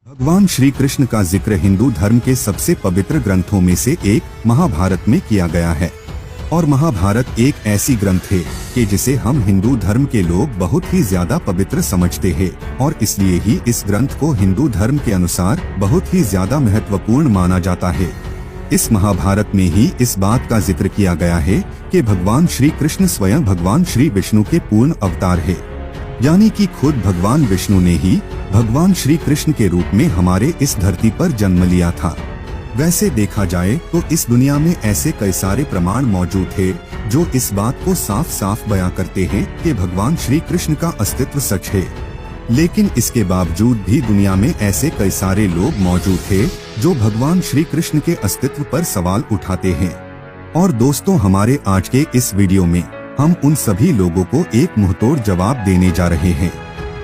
भगवान श्री कृष्ण का जिक्र हिंदू धर्म के सबसे पवित्र ग्रंथों में से एक महाभारत में किया गया है और महाभारत एक ऐसी ग्रंथ है कि जिसे हम हिंदू धर्म के लोग बहुत ही ज्यादा पवित्र समझते हैं और इसलिए ही इस ग्रंथ को हिंदू धर्म के अनुसार बहुत ही ज्यादा महत्वपूर्ण माना जाता है। इस महाभारत में ही इस बात का जिक्र किया गया है कि भगवान श्री कृष्ण स्वयं भगवान श्री विष्णु के पूर्ण अवतार है, यानी कि खुद भगवान विष्णु ने ही भगवान श्री कृष्ण के रूप में हमारे इस धरती पर जन्म लिया था। वैसे देखा जाए तो इस दुनिया में ऐसे कई सारे प्रमाण मौजूद हैं जो इस बात को साफ साफ बयां करते हैं कि भगवान श्री कृष्ण का अस्तित्व सच है, लेकिन इसके बावजूद भी दुनिया में ऐसे कई सारे लोग मौजूद हैं जो भगवान श्री कृष्ण के अस्तित्व पर सवाल उठाते हैं। और दोस्तों, हमारे आज के इस वीडियो में हम उन सभी लोगों को एक मुंहतोड़ जवाब देने जा रहे हैं,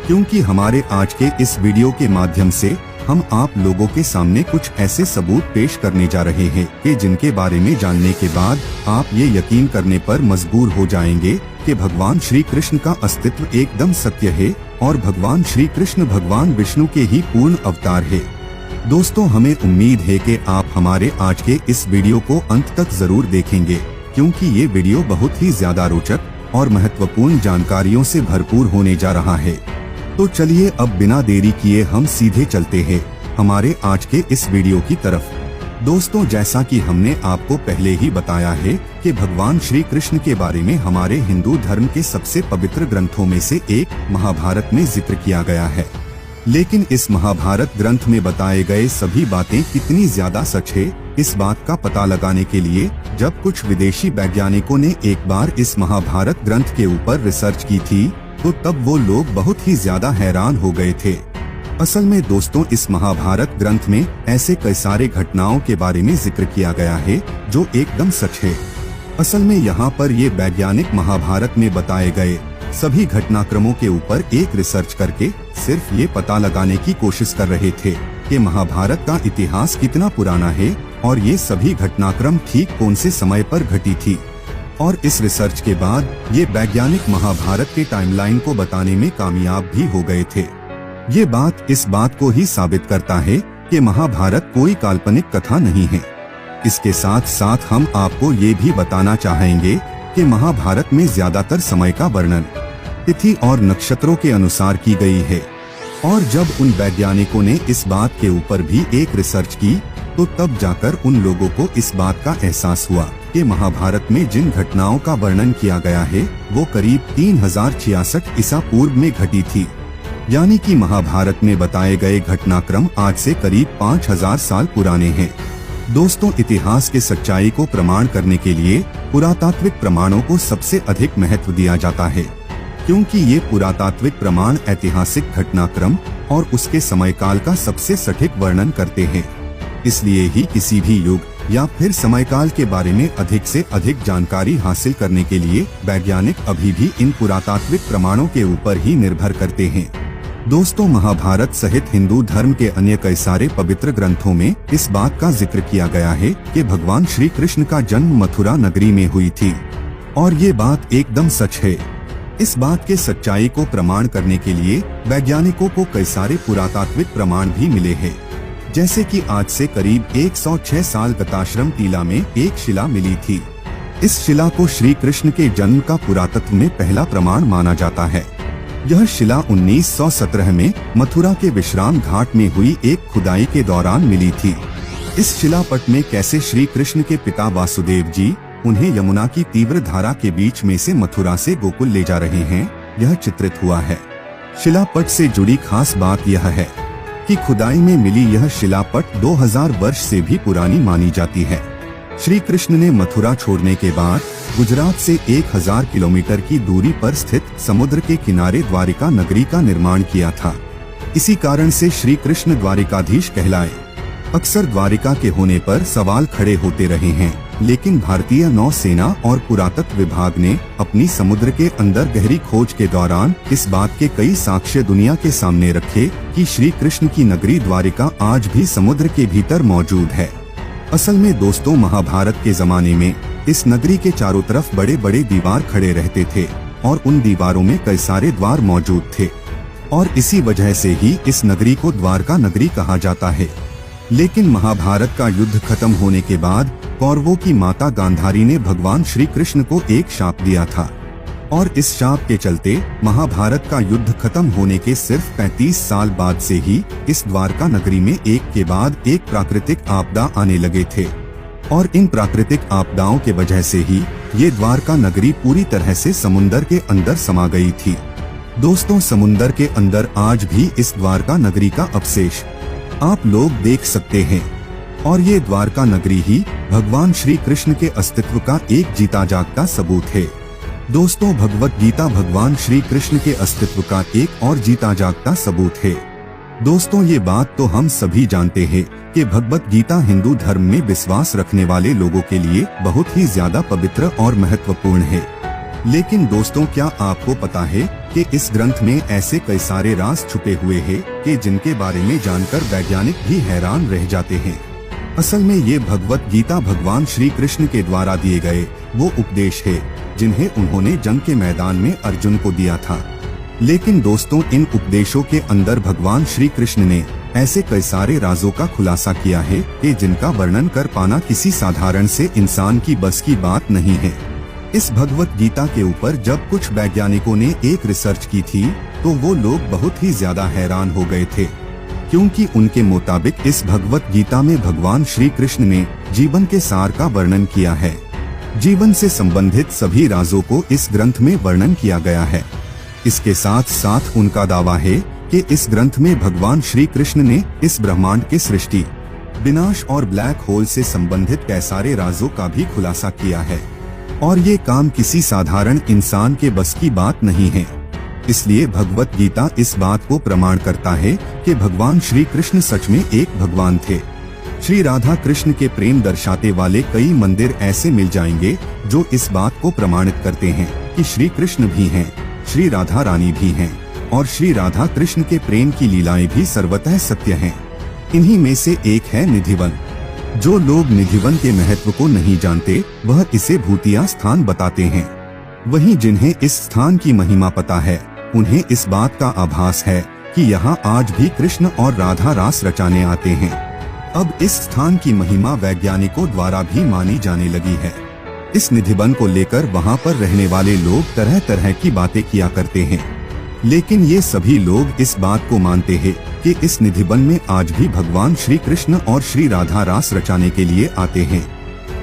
क्योंकि हमारे आज के इस वीडियो के माध्यम से हम आप लोगों के सामने कुछ ऐसे सबूत पेश करने जा रहे हैं कि जिनके बारे में जानने के बाद आप ये यकीन करने पर मजबूर हो जाएंगे कि भगवान श्री कृष्ण का अस्तित्व एकदम सत्य है और भगवान श्री कृष्ण भगवान विष्णु के ही पूर्ण अवतार है। दोस्तों, हमें उम्मीद है कि आप हमारे आज के इस वीडियो को अंत तक जरूर देखेंगे, क्योंकि ये वीडियो बहुत ही ज्यादा रोचक और महत्वपूर्ण जानकारियों से भरपूर होने जा रहा है। तो चलिए अब बिना देरी किए हम सीधे चलते हैं हमारे आज के इस वीडियो की तरफ। दोस्तों, जैसा कि हमने आपको पहले ही बताया है कि भगवान श्री कृष्ण के बारे में हमारे हिंदू धर्म के सबसे पवित्र ग्रंथों में से एक महाभारत में जिक्र किया गया है, लेकिन इस महाभारत ग्रंथ में बताए गए सभी बातें कितनी ज्यादा सच है, इस बात का पता लगाने के लिए जब कुछ विदेशी वैज्ञानिकों ने एक बार इस महाभारत ग्रंथ के ऊपर रिसर्च की थी तो तब वो लोग बहुत ही ज्यादा हैरान हो गए थे। असल में दोस्तों, इस महाभारत ग्रंथ में ऐसे कई सारे घटनाओं के बारे में जिक्र किया गया है जो एकदम सच है। असल में यहाँ पर ये वैज्ञानिक महाभारत में बताए गए सभी घटनाक्रमों के ऊपर एक रिसर्च करके सिर्फ ये पता लगाने की कोशिश कर रहे थे कि महाभारत का इतिहास कितना पुराना है और ये सभी घटनाक्रम ठीक कौन से समय पर घटी थी। और इस रिसर्च के बाद ये वैज्ञानिक महाभारत के टाइमलाइन को बताने में कामयाब भी हो गए थे। ये बात इस बात को ही साबित करता है कि महाभारत कोई काल्पनिक कथा नहीं है। इसके साथ साथ हम आपको ये भी बताना चाहेंगे कि महाभारत में ज्यादातर समय का वर्णन तिथि और नक्षत्रों के अनुसार की गई है। और जब उन वैज्ञानिकों ने इस बात के ऊपर भी एक रिसर्च की तो तब जाकर उन लोगों को इस बात का एहसास हुआ कि महाभारत में जिन घटनाओं का वर्णन किया गया है वो करीब 3066 ईसा पूर्व में घटी थी, यानी कि महाभारत में बताए गए घटनाक्रम आज से करीब 5000 साल पुराने हैं। दोस्तों, इतिहास के सच्चाई को प्रमाण करने के लिए पुरातात्विक प्रमाणों को सबसे अधिक महत्व दिया जाता है, क्योंकि ये पुरातात्विक प्रमाण ऐतिहासिक घटनाक्रम और उसके समयकाल का सबसे सटीक वर्णन करते हैं। इसलिए ही किसी भी युग या फिर समयकाल के बारे में अधिक से अधिक जानकारी हासिल करने के लिए वैज्ञानिक अभी भी इन पुरातात्विक प्रमाणों के ऊपर ही निर्भर करते हैं। दोस्तों, महाभारत सहित हिंदू धर्म के अन्य कई सारे पवित्र ग्रंथों में इस बात का जिक्र किया गया है कि भगवान श्री कृष्ण का जन्म मथुरा नगरी में हुई थी और ये बात एकदम सच है। इस बात के सच्चाई को प्रमाण करने के लिए वैज्ञानिकों को कई सारे पुरातात्विक प्रमाण भी मिले हैं, जैसे कि आज से करीब 106 साल गताश्रम टीला में एक शिला मिली थी। इस शिला को श्री कृष्ण के जन्म का पुरातत्व में पहला प्रमाण माना जाता है। यह शिला 1917 में मथुरा के विश्राम घाट में हुई एक खुदाई के दौरान मिली थी। इस शिलापट में कैसे श्री कृष्ण के पिता वासुदेव जी उन्हें यमुना की तीव्र धारा के बीच में से मथुरा से गोकुल ले जा रहे हैं, यह चित्रित हुआ है। शिलापट से जुड़ी खास बात यह है कि खुदाई में मिली यह शिलापट 2000 वर्ष से भी पुरानी मानी जाती है। श्री कृष्ण ने मथुरा छोड़ने के बाद गुजरात से 1000 किलोमीटर की दूरी पर स्थित समुद्र के किनारे द्वारिका नगरी का निर्माण किया था। इसी कारण से श्री कृष्ण द्वारिकाधीश कहलाए। अक्सर द्वारिका के होने पर सवाल खड़े होते रहे हैं, लेकिन भारतीय नौसेना और पुरातत्व विभाग ने अपनी समुद्र के अंदर गहरी खोज के दौरान इस बात के कई साक्ष्य दुनिया के सामने रखे कि श्री कृष्ण की नगरी द्वारिका आज भी समुद्र के भीतर मौजूद है। असल में दोस्तों, महाभारत के जमाने में इस नगरी के चारों तरफ बड़े बड़े दीवार खड़े रहते थे और उन दीवारों में कई सारे द्वार मौजूद थे। और इसी वजह से ही इस नगरी को द्वारका नगरी कहा जाता है। लेकिन महाभारत का युद्ध खत्म होने के बाद कौरवों की माता गांधारी ने भगवान श्री कृष्ण को एक शाप दिया था, और इस शाप के चलते महाभारत का युद्ध खत्म होने के सिर्फ 35 साल बाद से ही इस द्वारका नगरी में एक के बाद एक प्राकृतिक आपदा आने लगे थे, और इन प्राकृतिक आपदाओं के वजह से ही ये द्वारका नगरी पूरी तरह से समुंदर के अंदर समा गई थी। दोस्तों, समुंदर के अंदर आज भी इस द्वारका नगरी का अवशेष आप लोग देख सकते हैं, और ये द्वारका नगरी ही भगवान श्री कृष्ण के अस्तित्व का एक जीता जागता सबूत है। दोस्तों, भगवत गीता भगवान श्री कृष्ण के अस्तित्व का एक और जीता जागता सबूत है। दोस्तों, ये बात तो हम सभी जानते हैं कि भगवत गीता हिंदू धर्म में विश्वास रखने वाले लोगों के लिए बहुत ही ज्यादा पवित्र और महत्वपूर्ण है। लेकिन दोस्तों, क्या आपको पता है कि इस ग्रंथ में ऐसे कई सारे राज छुपे हुए हैं कि जिनके बारे में जानकर वैज्ञानिक भी हैरान रह जाते हैं। असल में ये भगवत गीता भगवान श्री कृष्ण के द्वारा दिए गए वो उपदेश है जिन्हें उन्होंने जंग के मैदान में अर्जुन को दिया था। लेकिन दोस्तों, इन उपदेशों के अंदर भगवान श्री कृष्ण ने ऐसे कई सारे राजों का खुलासा किया है कि जिनका वर्णन कर पाना किसी साधारण से इंसान की बस की बात नहीं है। इस भगवत गीता के ऊपर जब कुछ वैज्ञानिकों ने एक रिसर्च की थी तो वो लोग बहुत ही ज्यादा हैरान हो गए थे, क्योंकि उनके मुताबिक इस भगवत गीता में भगवान श्री कृष्ण ने जीवन के सार का वर्णन किया है। जीवन से संबंधित सभी राजों को इस ग्रंथ में वर्णन किया गया है। इसके साथ साथ उनका दावा है कि इस ग्रंथ में भगवान श्री कृष्ण ने इस ब्रह्मांड के सृष्टि, विनाश और ब्लैक होल से संबंधित कई सारे राजों का भी खुलासा किया है, और ये काम किसी साधारण इंसान के बस की बात नहीं है। इसलिए भगवत गीता इस बात को प्रमाण करता है कि भगवान श्री कृष्ण सच में एक भगवान थे। श्री राधा कृष्ण के प्रेम दर्शाते वाले कई मंदिर ऐसे मिल जाएंगे जो इस बात को प्रमाणित करते हैं कि श्री कृष्ण भी हैं, श्री राधा रानी भी हैं, और श्री राधा कृष्ण के प्रेम की लीलाएं भी सर्वतः सत्य हैं। इन्हीं में से एक है निधिवन। जो लोग निधिवन के महत्व को नहीं जानते वह इसे भूतिया स्थान बताते हैं। वहीं जिन्हें इस स्थान की महिमा पता है उन्हें इस बात का आभास है कि यहाँ आज भी कृष्ण और राधा रास रचाने आते हैं। अब इस स्थान की महिमा वैज्ञानिकों द्वारा भी मानी जाने लगी है। इस निधिवन को लेकर वहाँ पर रहने वाले लोग तरह तरह की बातें किया करते हैं, लेकिन ये सभी लोग इस बात को मानते हैं कि इस निधिवन में आज भी भगवान श्री कृष्ण और श्री राधा रास रचाने के लिए आते हैं।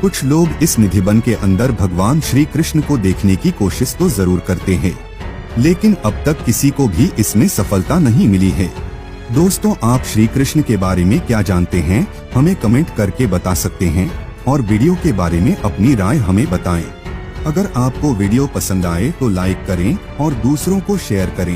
कुछ लोग इस निधिवन के अंदर भगवान श्री कृष्ण को देखने की कोशिश तो जरूर करते हैं, लेकिन अब तक किसी को भी इसमें सफलता नहीं मिली है। दोस्तों, आप श्री कृष्ण के बारे में क्या जानते हैं, हमें कमेंट करके बता सकते हैं, और वीडियो के बारे में अपनी राय हमें बताएं। अगर आपको वीडियो पसंद आए तो लाइक करें और दूसरों को शेयर करें।